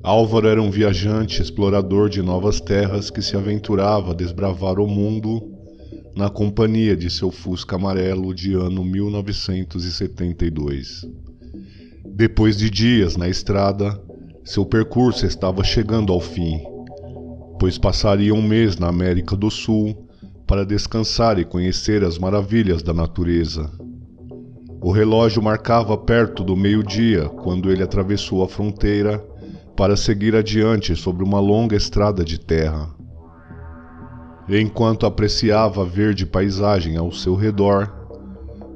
Álvaro era um viajante explorador de novas terras que se aventurava a desbravar o mundo na companhia de seu Fusca amarelo de ano 1972. Depois de dias na estrada, seu percurso estava chegando ao fim, pois passaria um mês na América do Sul para descansar e conhecer as maravilhas da natureza. O relógio marcava perto do meio-dia quando ele atravessou a fronteira para seguir adiante sobre uma longa estrada de terra. Enquanto apreciava a verde paisagem ao seu redor,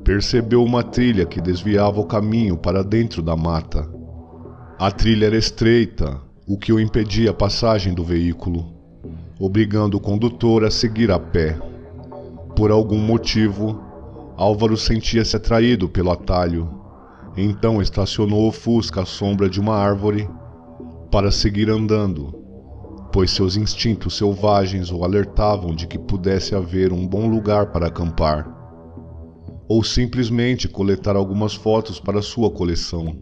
percebeu uma trilha que desviava o caminho para dentro da mata. A trilha era estreita, o que o impedia a passagem do veículo, obrigando o condutor a seguir a pé. Por algum motivo, Álvaro sentia-se atraído pelo atalho, então estacionou o Fusca à sombra de uma árvore para seguir andando, pois seus instintos selvagens o alertavam de que pudesse haver um bom lugar para acampar, ou simplesmente coletar algumas fotos para sua coleção.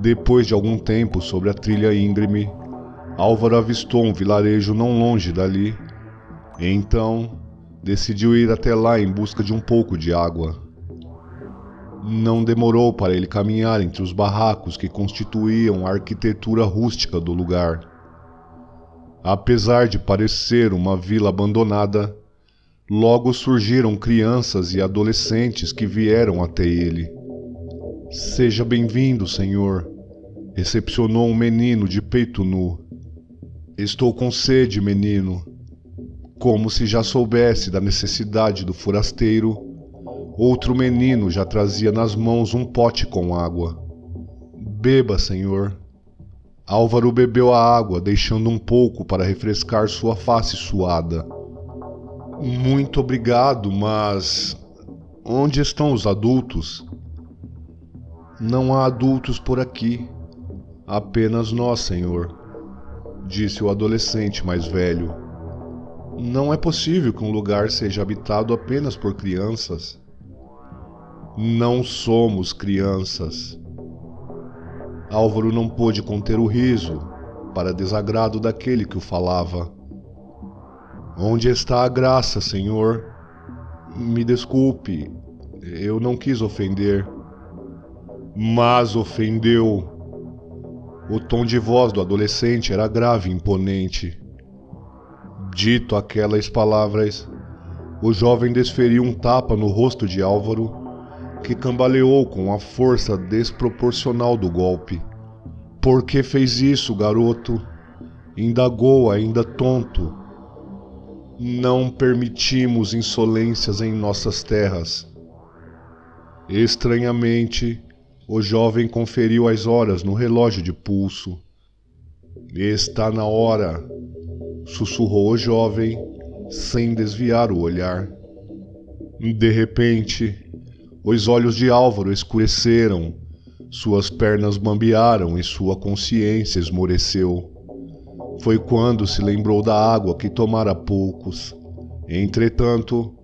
Depois de algum tempo sobre a trilha íngreme, Álvaro avistou um vilarejo não longe dali, e então decidiu ir até lá em busca de um pouco de água. Não demorou para ele caminhar entre os barracos que constituíam a arquitetura rústica do lugar. Apesar de parecer uma vila abandonada, logo surgiram crianças e adolescentes que vieram até ele. "Seja bem-vindo, senhor", recepcionou um menino de peito nu. "Estou com sede, menino." Como se já soubesse da necessidade do forasteiro, outro menino já trazia nas mãos um pote com água. "Beba, senhor." Álvaro bebeu a água, deixando um pouco para refrescar sua face suada. "Muito obrigado, mas onde estão os adultos?" "Não há adultos por aqui. Apenas nós, senhor", disse o adolescente mais velho. "Não é possível que um lugar seja habitado apenas por crianças." "Não somos crianças." Álvaro não pôde conter o riso, para desagrado daquele que o falava. "Onde está a graça, senhor?" "Me desculpe, eu não quis ofender." "Mas ofendeu." O tom de voz do adolescente era grave e imponente. Dito aquelas palavras, o jovem desferiu um tapa no rosto de Álvaro, que cambaleou com a força desproporcional do golpe. "Por que fez isso, garoto?" indagou ainda tonto. "Não permitimos insolências em nossas terras." Estranhamente, o jovem conferiu as horas no relógio de pulso. "Está na hora", sussurrou o jovem, sem desviar o olhar. De repente, os olhos de Álvaro escureceram, suas pernas bambearam e sua consciência esmoreceu. Foi quando se lembrou da água que tomara há poucos. Entretanto,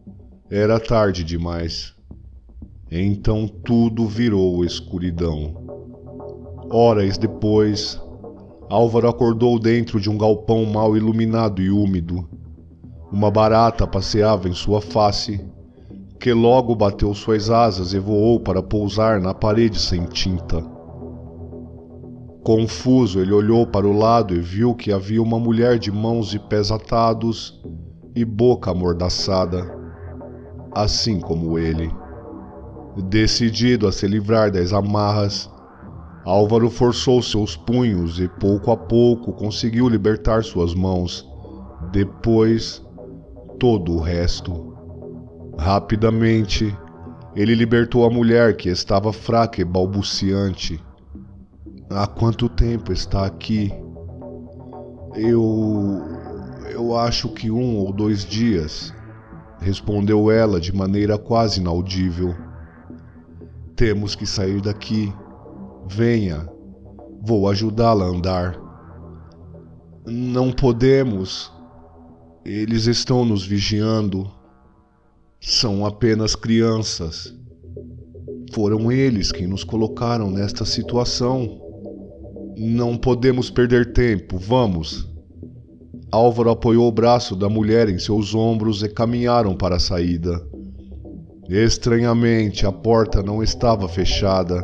era tarde demais. Então tudo virou escuridão. Horas depois, Álvaro acordou dentro de um galpão mal iluminado e úmido. Uma barata passeava em sua face, que logo bateu suas asas e voou para pousar na parede sem tinta. Confuso, ele olhou para o lado e viu que havia uma mulher de mãos e pés atados e boca amordaçada, assim como ele. Decidido a se livrar das amarras, Álvaro forçou seus punhos e pouco a pouco conseguiu libertar suas mãos. Depois, todo o resto. Rapidamente, ele libertou a mulher, que estava fraca e balbuciante. "Há quanto tempo está aqui?" Eu acho que 1 ou 2 dias, respondeu ela de maneira quase inaudível. "Temos que sair daqui. Venha, vou ajudá-la a andar." "Não podemos. Eles estão nos vigiando." "São apenas crianças. Foram eles quem nos colocaram nesta situação." Não podemos perder tempo, vamos. Álvaro apoiou o braço da mulher em seus ombros e caminharam para a saída. Estranhamente, a porta não estava fechada.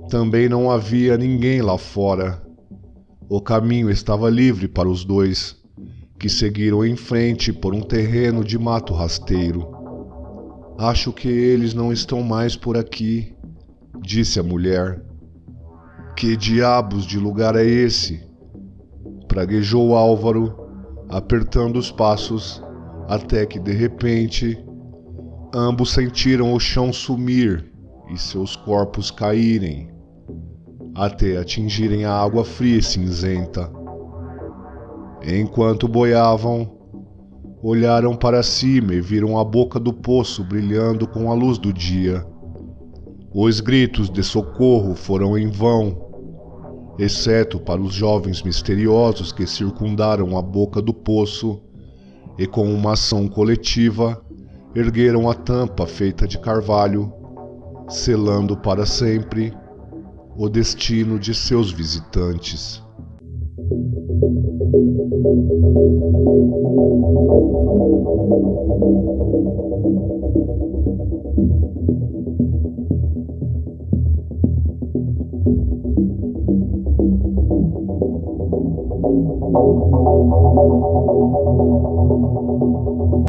Também não havia ninguém lá fora. O caminho estava livre para os dois, que seguiram em frente por um terreno de mato rasteiro. Acho que eles não estão mais por aqui, disse a mulher. Que diabos de lugar é esse? Praguejou Álvaro, apertando os passos, até que de repente ambos sentiram o chão sumir e seus corpos caírem, até atingirem a água fria e cinzenta. Enquanto boiavam, olharam para cima e viram a boca do poço brilhando com a luz do dia. Os gritos de socorro foram em vão, exceto para os jovens misteriosos que circundaram a boca do poço e, com uma ação coletiva, ergueram a tampa feita de carvalho, selando para sempre o destino de seus visitantes.